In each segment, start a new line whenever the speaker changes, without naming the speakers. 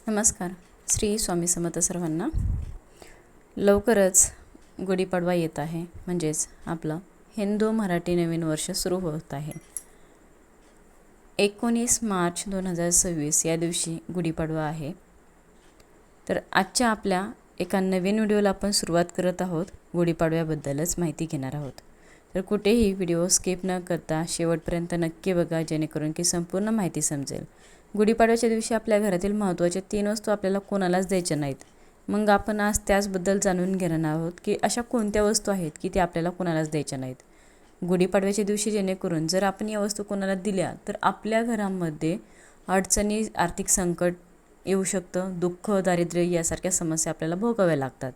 नमस्कार. श्री स्वामी समर्थ सर्वांना. लवकरच गुढीपाडवा येत आहे, म्हणजेच आपलं हिंदू मराठी नवीन वर्ष सुरू होत आहे. 19 मार्च 2026 या दिवशी गुढीपाडवा आहे. तर आजच्या आपल्या एका नवीन व्हिडिओला आपण सुरुवात करत आहोत. गुढीपाडव्याबद्दलच माहिती घेणार आहोत. तर कुठेही व्हिडिओ स्किप न करता शेवटपर्यंत नक्की बघा, जेणेकरून की संपूर्ण माहिती समजेल. गुढीपाडव्याच्या दिवशी आपल्या घरातील महत्त्वाच्या 3 वस्तू आपल्याला कोणालाच द्यायच्या नाहीत. मग आपण आज त्याचबद्दल जाणून घेणार आहोत की अशा कोणत्या वस्तू आहेत की त्या आपल्याला कोणालाच द्यायच्या नाहीत. गुढीपाडव्याच्या दिवशी जेणेकरून जर आपण या वस्तू कोणाला दिल्या तर आपल्या घरामध्ये अडचणी, आर्थिक संकट येऊ शकतं, दुःख, दारिद्र्य यासारख्या समस्या आपल्याला भोगाव्या लागतात.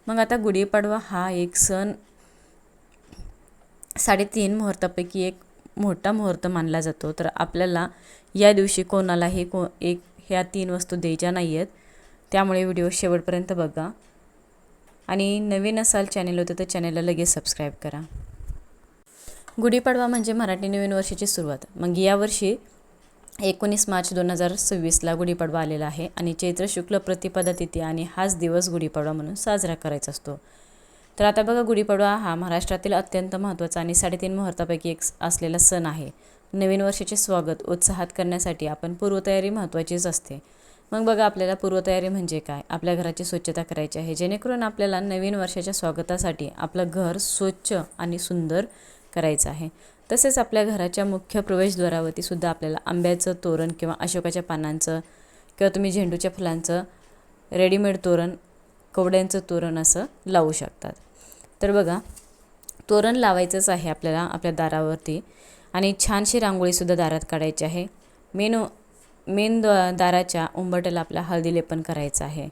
मग आता गुढीपाडवा हा एक सण 3.5 मुहूर्तापैकी एक मोठा मुहूर्त मानला जातो. तर आपल्याला या दिवशी कोणालाही ह्या 3 वस्तू द्यायच्या नाही आहेत. त्यामुळे व्हिडिओ शेवटपर्यंत बघा आणि नवीन असाल चॅनल होतं तर चॅनलला लगेच सबस्क्राईब करा. गुढीपाडवा म्हणजे मराठी नवीन वर्षाची सुरुवात. मग यावर्षी 19 मार्च 2026ला गुढीपाडवा आलेला आहे आणि चैत्र शुक्ल प्रतिपदा तिथी आणि हाच दिवस गुढीपाडवा म्हणून साजरा करायचा असतो. तर आता बघा, गुढीपाडवा हा महाराष्ट्रातील अत्यंत महत्त्वाचा आणि 3.5 मुहूर्तापैकी एक असलेला सण आहे. नवीन वर्षाचे स्वागत उत्साहात करण्यासाठी आपण पूर्वतयारी महत्त्वाचीच असते. मग बघा, आपल्याला पूर्वतयारी म्हणजे काय? आपल्या घराची स्वच्छता करायची आहे, जेणेकरून आपल्याला नवीन वर्षाच्या स्वागतासाठी आपलं घर स्वच्छ आणि सुंदर करायचं आहे. तसेच आपल्या घराच्या मुख्य प्रवेशद्वारावरती सुद्धा आपल्याला आंब्याचं तोरण किंवा अशोकाच्या पानांचं किंवा तुम्ही झेंडूच्या फुलांचं रेडीमेड तोरण, कवड्यांचं तोरण असं लावू शकतात. तर बघा, तोरण लावायचंच आहे आपल्याला आपल्या दारावरती आणि छानशी रांगोळीसुद्धा दारात काढायची आहे. मेन दाराच्या उंबरठ्याला आपल्या हळदी लेपन करायचं आहे.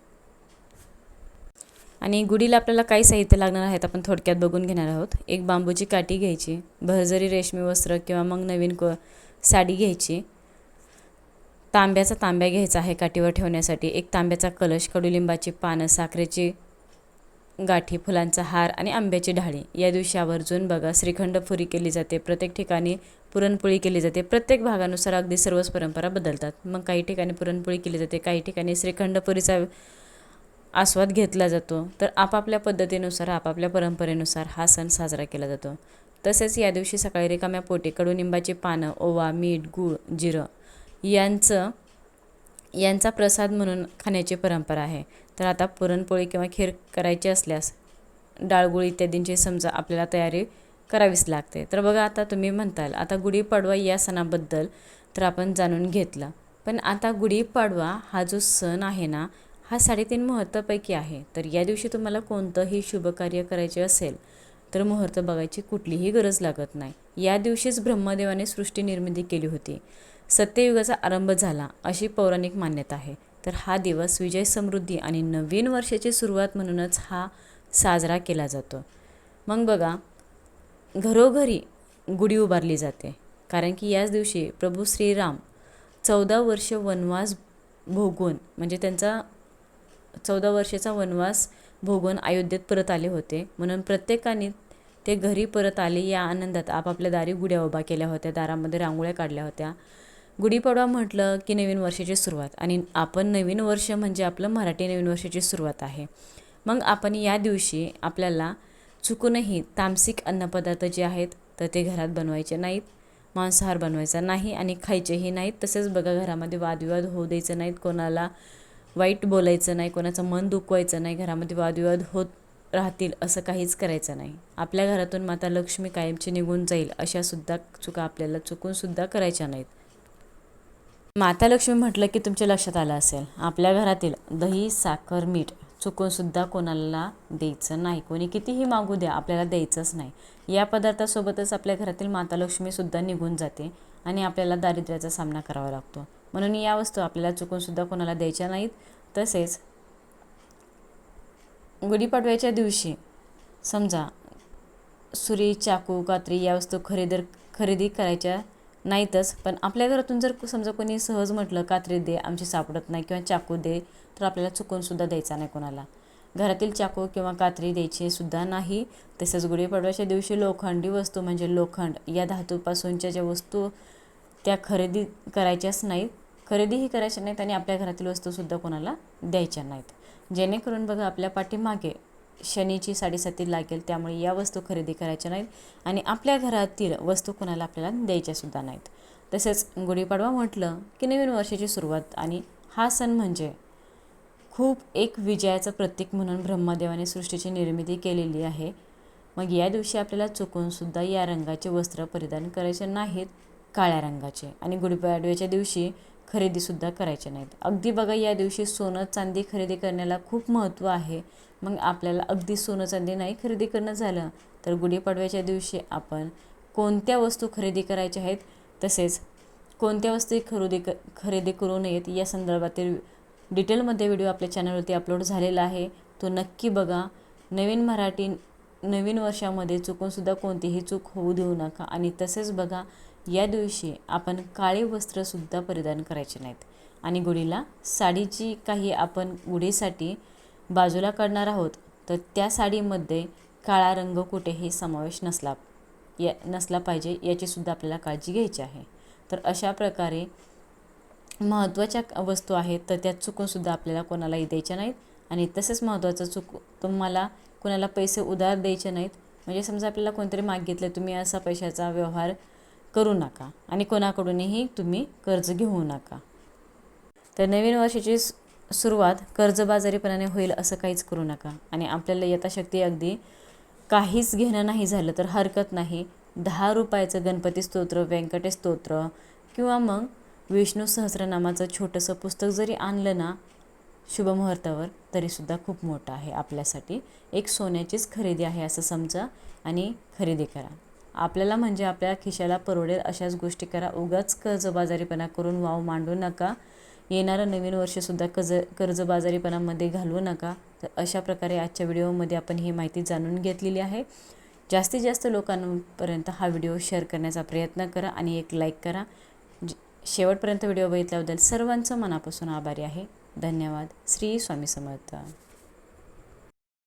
आणि गुढीला आपल्याला काही साहित्य लागणार आहेत आपण थोडक्यात बघून घेणार आहोत. एक बांबूची काठी घ्यायची, भरजरी रेशमी वस्त्र किंवा मग नवीन साडी घ्यायची, तांब्या घ्यायचा आहे काठीवर ठेवण्यासाठी, एक तांब्याचा कलश, कडुलिंबाची पानं, साखरेची गाठी, फुलांचा हार आणि आंब्याची ढाळी. या दिवशी आवर्जून बघा श्रीखंड पुरी केली जाते. प्रत्येक ठिकाणी पुरणपोळी केली जाते. प्रत्येक भागानुसार अगदी सर्वच परंपरा बदलतात. मग काही ठिकाणी पुरणपोळी केली जाते, काही ठिकाणी श्रीखंड पुरीचा आस्वाद घेतला जातो. तर आपापल्या पद्धतीनुसार, आपापल्या परंपरेनुसार हा सण साजरा केला जातो. तसेच या दिवशी सकाळी रिकाम्या पोटी कडुनिंबाची पानं, ओवा, मीठ, गूळ, जिरं यांचा प्रसाद म्हणून खाण्याची परंपरा आहे. तर आता पुरणपोळी किंवा खीर करायची असल्यास डाळगुळ इत्यादींची समजा आपल्याला तयारी करावीच लागते. तर बघा, आता तुम्ही म्हणताल आता गुढीपाडवा या सणाबद्दल तर आपण जाणून घेतलं, पण आता गुढीपाडवा हा जो सण आहे ना, हा 3.5 मुहूर्तापैकी आहे. तर या दिवशी तुम्हाला कोणतंही शुभकार्य करायचे असेल तर मुहूर्त बघायची कुठलीही गरज लागत नाही. या दिवशीच ब्रह्मदेवाने सृष्टी निर्मिती केली होती, सत्ययुगाचा आरंभ झाला अशी पौराणिक मान्यता आहे. तर हा दिवस विजय, समृद्धी आणि नवीन वर्षाची सुरुवात म्हणूनच हा साजरा केला जातो. मग बघा, घरोघरी गुढी उभारली जाते, कारण की याच दिवशी प्रभू श्रीराम 14 वर्ष वनवास भोगून, म्हणजे त्यांचा 14 वर्षाचा वनवास भोगून अयोध्येत परत आले होते. म्हणून प्रत्येकाने ते घरी परत आले या आनंदात आपापल्या दारी गुढ्या उभा केल्या होत्या, दारामध्ये रांगोळ्या काढल्या होत्या. गुढीपाडवा म्हटलं की नवीन वर्षाची सुरुवात, आणि आपण नवीन वर्ष म्हणजे आपलं मराठी नवीन वर्षाची सुरुवात आहे. मग आपण या दिवशी आपल्याला चुकूनही तामसिक अन्नपदार्थ जे आहेत तर ते घरात बनवायचे नाहीत, मांसाहार बनवायचा नाही आणि खायचेही नाहीत. तसेच बघा, घरामध्ये वादविवाद होऊ द्यायचं नाहीत, कोणाला वाईट बोलायचं नाही, कोणाचं मन दुखवायचं नाही, घरामध्ये वादविवाद होत राहतील असं काहीच करायचं नाही. आपल्या घरातून माता लक्ष्मी कायमची निघून जाईल अशा सुद्धा चुका आपल्याला चुकूनसुद्धा करायच्या नाहीत. माता लक्ष्मी म्हटलं की तुमच्या लक्षात आलं असेल, आपल्या घरातील दही, साखर, मीठ चुकूनसुद्धा कोणाला द्यायचं नाही. कोणी कितीही मागू द्या, आपल्याला द्यायचंच नाही. या पदार्थासोबतच आपल्या घरातील माता लक्ष्मीसुद्धा निघून जाते आणि आपल्याला दारिद्र्याचा सामना करावा लागतो. म्हणून या वस्तू आपल्याला चुकूनसुद्धा कोणाला द्यायच्या नाहीत. तसेच गुढीपाडव्याच्या दिवशी समजा सुरी, चाकू, कात्री या वस्तू खरेदी करायच्या नाहीतच. पण आपल्या घरातून जर समजा कोणी सहज म्हटलं कात्री दे, आमची सापडत नाही, किंवा चाकू दे, तर आपल्याला चुकूनसुद्धा द्यायचा नाही कोणाला. घरातील चाकू किंवा कात्री द्यायची सुद्धा नाही. तसेच गुढीपाडव्याच्या दिवशी लोखंडी वस्तू म्हणजे लोखंड या धातूपासूनच्या ज्या वस्तू त्या खरेदी करायच्याच नाहीत. खरेदीही करायच्या नाहीत आणि आपल्या घरातील वस्तूसुद्धा कोणाला द्यायच्या नाहीत, जेणेकरून बघा आपल्या पाठीमागे शनीची साडेसाती लागेल. त्यामुळे या वस्तू खरेदी करायच्या नाहीत आणि आपल्या घरातील वस्तू कोणाला आपल्याला द्यायच्यासुद्धा नाहीत. तसेच गुढीपाडवा म्हटलं की नवीन वर्षाची सुरुवात आणि हा सण म्हणजे खूप एक विजयाचं प्रतीक म्हणून ब्रह्मदेवाने सृष्टीची निर्मिती केलेली आहे. मग या दिवशी आपल्याला चुकूनसुद्धा या रंगाचे वस्त्र परिधान करायचे नाहीत, काळ्या रंगाचे. आणि गुढीपाडव्याच्या दिवशी खरेदीसुद्धा करायचे नाहीत. अगदी बघा या दिवशी सोनं चांदी खरेदी करण्याला खूप महत्त्व आहे. मग आपल्याला अगदी सोनं चांदी नाही खरेदी करणं झालं तर गुढीपाडव्याच्या दिवशी आपण कोणत्या वस्तू खरेदी करायच्या आहेत, तसेच कोणत्या वस्तू खरेदी करू नयेत या संदर्भातील डिटेलमध्ये व्हिडिओ आपल्या चॅनलवरती अपलोड झालेला आहे. तो नक्की बघा. नवीन वर्षामध्ये चुकूनसुद्धा कोणतीही चूक होऊ देऊ नका. आणि तसेच बघा या दिवशी आपण काळे वस्त्रसुद्धा परिधान करायचे नाहीत. आणि गुढीला साडीची काही आपण गुढीसाठी बाजूला काढणार आहोत तर त्या साडीमध्ये काळा रंग कुठेही समावेश नसला पाहिजे, याचीसुद्धा आपल्याला काळजी घ्यायची आहे. तर अशा प्रकारे महत्त्वाच्या वस्तू आहेत तर त्या चुकूनसुद्धा आपल्याला कोणालाही द्यायच्या नाहीत. आणि तसेच महत्त्वाचं तुम्हाला कोणाला पैसे उधार द्यायचे नाहीत. म्हणजे समजा आपल्याला कोणतरी मागितले, तुम्ही असा पैशाचा व्यवहार करू नका आणि कोणाकडूनही तुम्ही कर्ज घेऊ नका. तर नवीन वर्षाची सुरुवात कर्जबाजारीपणाने होईल असं काहीच करू नका. आणि आपल्याला यथाशक्ती अगदी काहीच घेणं नाही झालं तर हरकत नाही, 10 रुपयाचं गणपती स्तोत्र, व्यंकटेश स्तोत्र किंवा मग विष्णू सहस्रनामाचं छोटंसं पुस्तक जरी आणलं ना शुभमुहूर्तावर तरीसुद्धा खूप मोठं आहे आपल्यासाठी. एक सोन्याचीच खरेदी आहे असं समजा आणि खरेदी करा. आपल्याला म्हणजे आपल्या खिशाला परवडेल अशाच गोष्टी करा. उगाच कर्जबाजारीपणा करून वाव मांडू नका. येणारं नवीन वर्षसुद्धा कर्जबाजारीपणामध्ये घालवू नका. तर अशा प्रकारे आजच्या व्हिडिओमध्ये आपण ही माहिती जाणून घेतलेली आहे. जास्तीत जास्त लोकांपर्यंत हा व्हिडिओ शेअर करण्याचा प्रयत्न करा आणि एक लाईक करा. शेवटपर्यंत व्हिडिओ बघितल्याबद्दल सर्वांचं मनापासून आभारी आहे. धन्यवाद. श्री स्वामी समर्थ.